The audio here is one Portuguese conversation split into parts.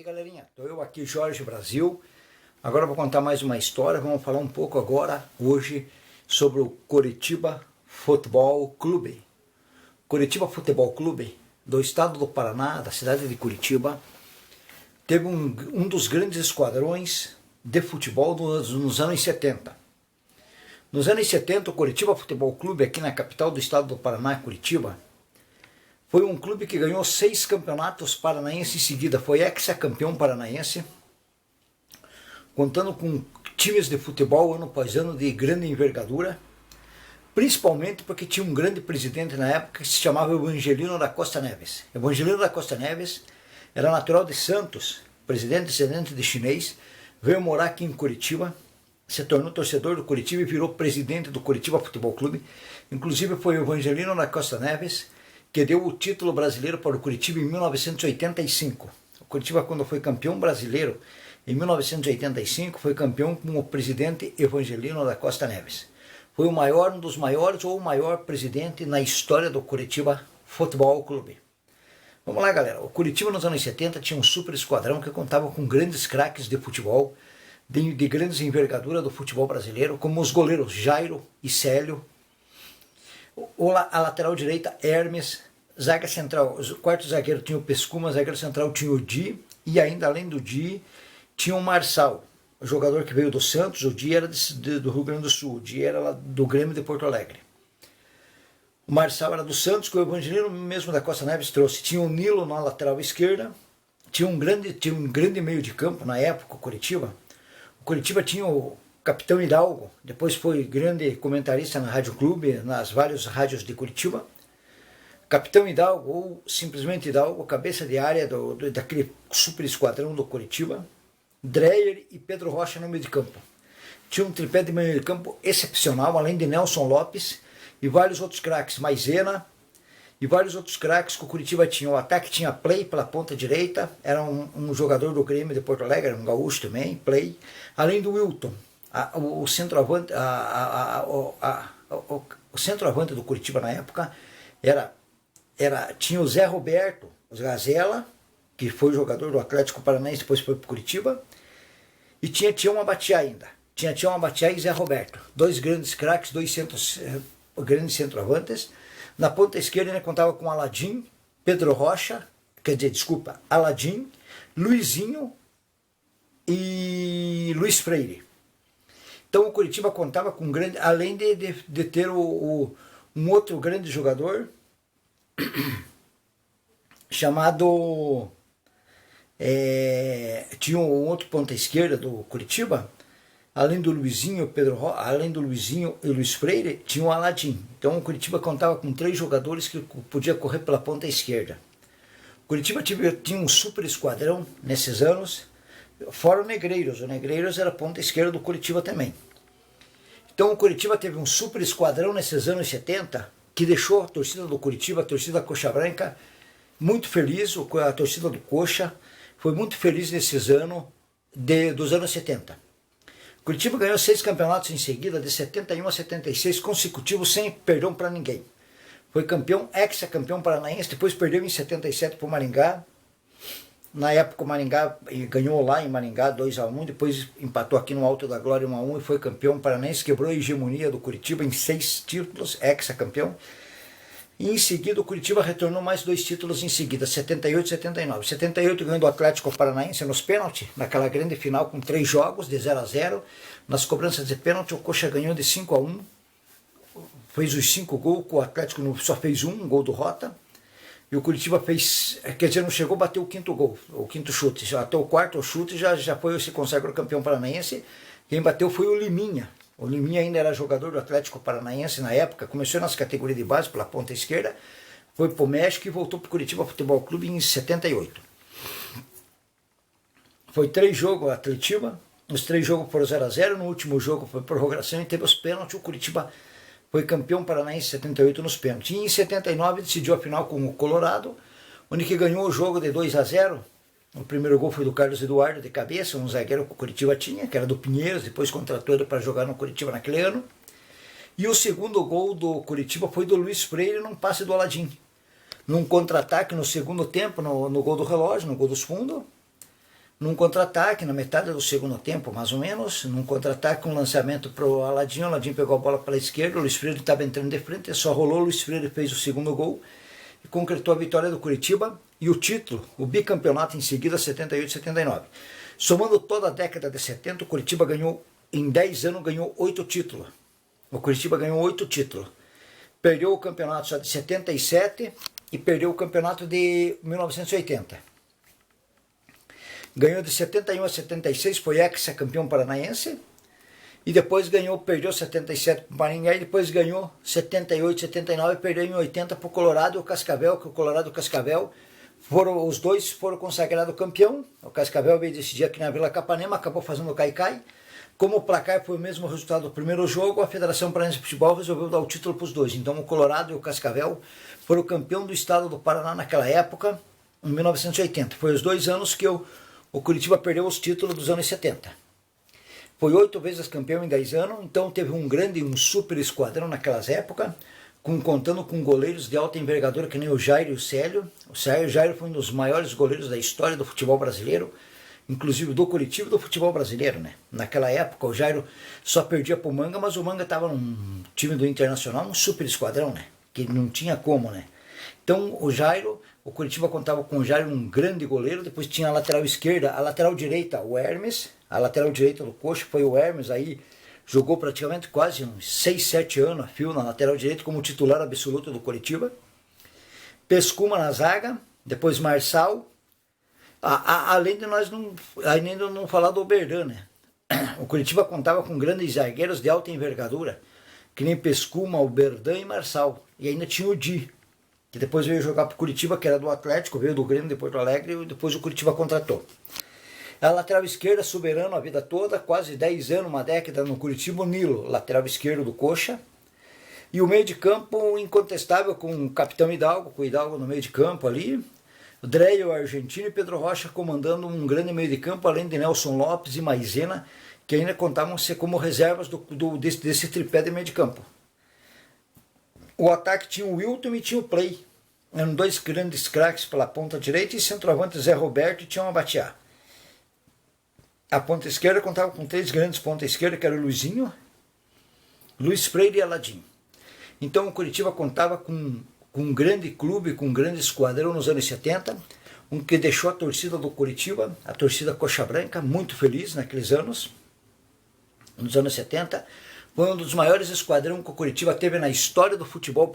aí galerinha, tô eu aqui, Jorge Brasil. Agora eu vou contar mais uma história. Vamos falar um pouco agora, hoje, sobre o Coritiba Futebol Clube. Coritiba Futebol Clube, do estado do Paraná, da cidade de Curitiba, teve um dos grandes esquadrões de futebol nos anos 70. Nos anos 70, o Coritiba Futebol Clube, aqui na capital do estado do Paraná, Curitiba, foi um clube que ganhou 6 campeonatos paranaenses em seguida. Foi ex-campeão paranaense, contando com times de futebol ano após ano de grande envergadura, principalmente porque tinha um grande presidente na época que se chamava Evangelino da Costa Neves. Evangelino da Costa Neves era natural de Santos, presidente descendente de chinês, veio morar aqui em Curitiba, se tornou torcedor do Curitiba e virou presidente do Coritiba Futebol Clube. Inclusive foi o Evangelino da Costa Neves que deu o título brasileiro para o Curitiba em 1985. O Curitiba, quando foi campeão brasileiro em 1985, foi campeão com o presidente Evangelino da Costa Neves. Foi um dos maiores ou o maior presidente na história do Coritiba Futebol Clube. Vamos lá, galera. O Curitiba nos anos 70 tinha um super esquadrão que contava com grandes craques de futebol, de grandes envergadura do futebol brasileiro, como os goleiros Jairo e Célio, a lateral direita Hermes, zaga central, o quarto zagueiro tinha o Pescuma, zagueiro central tinha o Di, e ainda além do Di tinha o Marçal, o jogador que veio do Santos. O Di era do Rio Grande do Sul, o Di era lá do Grêmio de Porto Alegre. O Marçal era do Santos, que o Evangelino mesmo da Costa Neves trouxe. Tinha o Nilo na lateral esquerda, tinha um grande meio de campo na época, o Curitiba. O Curitiba tinha o Capitão Hidalgo, depois foi grande comentarista na Rádio Clube, nas várias rádios de Curitiba. Capitão Hidalgo, ou simplesmente Hidalgo, cabeça de área daquele super esquadrão do Curitiba. Dreyer e Pedro Rocha no meio de campo. Tinha um tripé de meio de campo excepcional, além de Nelson Lopes e vários outros craques, Maisena e vários outros craques que o Curitiba tinha. O ataque tinha Play pela ponta direita, era um jogador do Grêmio de Porto Alegre, era um gaúcho também, Play, além do Wilton. O centroavante do Curitiba na época tinha o Zé Roberto, o Gazela, que foi jogador do Atlético Paranaense, depois foi para o Curitiba, e tinha Tião Abatiá ainda. Tinha Tião Abatiá e Zé Roberto, dois grandes craques, grandes centroavantes. Na ponta esquerda ele contava com Aladim, Pedro Rocha, Aladim, Luizinho e Luiz Freire. Então o Curitiba contava com além de ter um outro grande jogador chamado, tinha um outro ponta esquerda do Curitiba, além do Luizinho e Luiz Freire, tinha o Aladim. Então o Curitiba contava com 3 jogadores que podia correr pela ponta esquerda. O Curitiba tinha um super esquadrão nesses anos, fora o Negreiros. O Negreiros era a ponta esquerda do Curitiba também. Então o Curitiba teve um super esquadrão nesses anos 70, que deixou a torcida do Curitiba, a torcida Coxa Branca, muito feliz. A torcida do Coxa foi muito feliz nesses anos, dos anos 70. O Curitiba ganhou 6 campeonatos em seguida, de 71 a 76 consecutivos, sem perdão para ninguém. Foi campeão, ex-campeão paranaense, depois perdeu em 77 para o Maringá. Na época o Maringá ganhou lá em Maringá 2-1, depois empatou aqui no Alto da Glória 1-1 e foi campeão paranaense, quebrou a hegemonia do Curitiba em 6 títulos, ex-campeão. E em seguida o Curitiba retornou mais 2 títulos em seguida, 78 e 79. 78 ganhou do Atlético Paranaense nos pênaltis, naquela grande final com 3 jogos de 0-0. Nas cobranças de pênalti o Coxa ganhou de 5-1, fez os 5 gols, o Atlético só fez um gol do Rota. E o Curitiba fez, quer dizer, não chegou a bater o 5º gol, o 5º chute. Até o 4º chute já se consagrou campeão paranaense. Quem bateu foi o Liminha. O Liminha ainda era jogador do Atlético Paranaense na época, começou nas categorias de base pela ponta esquerda, foi para o México e voltou para o Curitiba Futebol Clube em 78. Foi 3 jogos a Atletiba, os 3 jogos foram 0-0, no último jogo foi prorrogação e teve os pênaltis. O Curitiba foi campeão paranaense em 78 nos pênaltis. E em 79 decidiu a final com o Colorado, onde que ganhou o jogo de 2-0. O primeiro gol foi do Carlos Eduardo de cabeça, um zagueiro que o Curitiba tinha, que era do Pinheiros, depois contratou ele para jogar no Curitiba naquele ano. E o segundo gol do Curitiba foi do Luiz Freire num passe do Aladim. Num contra-ataque no segundo tempo, no gol do relógio, no gol dos fundos. num contra-ataque, na metade do segundo tempo, mais ou menos, num contra-ataque, um lançamento para o Aladinho pegou a bola para a esquerda, o Luiz Freire estava entrando de frente, só rolou, o Luiz Freire fez o segundo gol e concretou a vitória do Curitiba e o título, o bicampeonato em seguida, 78-79. Somando toda a década de 70, o Curitiba ganhou, em 10 anos, ganhou 8 títulos. O Curitiba ganhou 8 títulos. Perdeu o campeonato só de 77 e perdeu o campeonato de 1980. Ganhou de 71 a 76, foi ex-campeão paranaense. E depois ganhou, perdeu 77 para o Maringá e depois ganhou 78, 79 e perdeu em 80 para o Colorado e o Cascavel, que o Colorado e o Cascavel os dois foram consagrados campeão. O Cascavel veio decidir aqui na Vila Capanema, acabou fazendo o cai-cai. Como o placar foi o mesmo resultado do primeiro jogo, a Federação Paranaense de Futebol resolveu dar o título para os dois. Então o Colorado e o Cascavel foram campeão do estado do Paraná naquela época, em 1980. Foi os 2 anos que o Curitiba perdeu os títulos dos anos 70. Foi 8 vezes campeão em 10 anos, então teve um super esquadrão naquelas épocas, contando com goleiros de alta envergadura, que nem o Jairo e o Célio. O Jairo foi um dos maiores goleiros da história do futebol brasileiro, inclusive do Curitiba e do futebol brasileiro, né? Naquela época o Jairo só perdia pro Manga, mas o Manga estava num time do Internacional, um super esquadrão, né? Que não tinha como, né? Então o Curitiba contava com o Jairo, um grande goleiro. Depois tinha a lateral esquerda, a lateral direita, o Hermes. A lateral direita do Coxa foi o Hermes, aí jogou praticamente quase uns 6, 7 anos a fio na lateral direita como titular absoluto do Curitiba. Pescuma na zaga, depois Marçal. Além de nós ainda não falar do Oberdan, né? O Curitiba contava com grandes zagueiros de alta envergadura, que nem Pescuma, Oberdan e Marçal. E ainda tinha o Di, que depois veio jogar para o Curitiba, que era do Atlético, veio do Grêmio de Porto Alegre, e depois o Curitiba contratou. A lateral esquerda, Soberano a vida toda, quase 10 anos, uma década no Curitiba, o Nilo, lateral esquerdo do Coxa. E o meio de campo incontestável com o capitão Hidalgo, com o Hidalgo no meio de campo ali. O Dreyer, o argentino, e Pedro Rocha comandando um grande meio de campo, além de Nelson Lopes e Maisena, que ainda contavam-se como reservas desse tripé de meio de campo. O ataque tinha o Wilton e tinha o Play. Eram 2 grandes craques pela ponta direita e centroavante Zé Roberto e Tião Abatiá. A ponta esquerda contava com 3 grandes pontas esquerda, que era o Luizinho, Luiz Freire e Aladinho. Então o Curitiba contava com um grande clube, com um grande esquadrão nos anos 70, que deixou a torcida do Curitiba, a torcida Coxa Branca, muito feliz naqueles anos, nos anos 70. Foi um dos maiores esquadrões que o Curitiba teve na história do futebol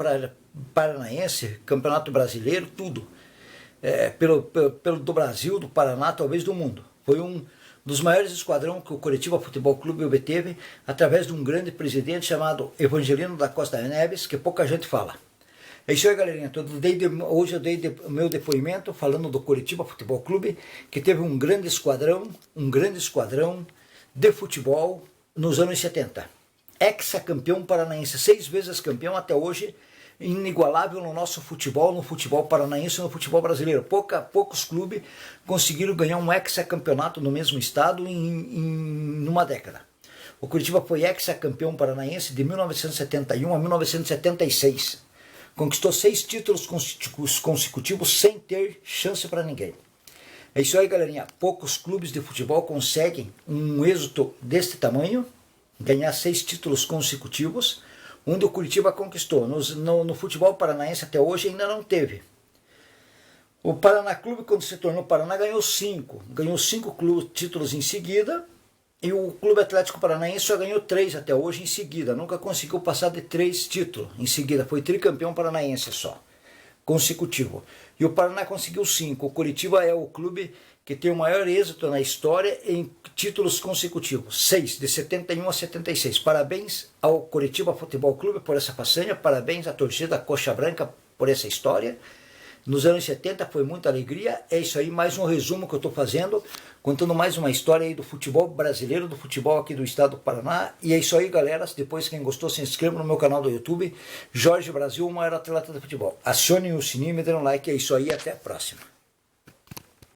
paranaense, Campeonato Brasileiro, tudo. Do Brasil, do Paraná, talvez do mundo. Foi um dos maiores esquadrões que o Curitiba Futebol Clube obteve, através de um grande presidente chamado Evangelino da Costa Neves, que pouca gente fala. É isso aí, galerinha. Hoje eu dei o meu depoimento falando do Curitiba Futebol Clube, que teve um grande esquadrão de futebol nos anos 70. Ex-campeão paranaense, 6 vezes campeão até hoje, inigualável no nosso futebol, no futebol paranaense e no futebol brasileiro. Poucos clubes conseguiram ganhar um ex-campeonato no mesmo estado em uma década. O Curitiba foi ex-campeão paranaense de 1971 a 1976. Conquistou 6 títulos consecutivos sem ter chance para ninguém. É isso aí, galerinha. Poucos clubes de futebol conseguem um êxito deste tamanho, ganhar 6 títulos consecutivos, onde o Curitiba conquistou. No futebol paranaense até hoje ainda não teve. O Paraná Clube, quando se tornou Paraná, ganhou 5. Ganhou 5 títulos em seguida. E o Clube Atlético Paranaense só ganhou 3 até hoje em seguida. Nunca conseguiu passar de 3 títulos em seguida. Foi tricampeão paranaense só, consecutivo. E o Paraná conseguiu 5. O Curitiba é o clube que tem o maior êxito na história em títulos consecutivos. 6, de 71 a 76. Parabéns ao Curitiba Futebol Clube por essa façanha. Parabéns à torcida Coxa Branca por essa história. Nos anos 70 foi muita alegria. É isso aí, mais um resumo que eu estou fazendo, contando mais uma história aí do futebol brasileiro, do futebol aqui do estado do Paraná. E é isso aí, galera. Depois, quem gostou, se inscreva no meu canal do YouTube, Jorge Brasil, o maior atleta de futebol. Acionem o sininho e me dêem um like. É isso aí, até a próxima.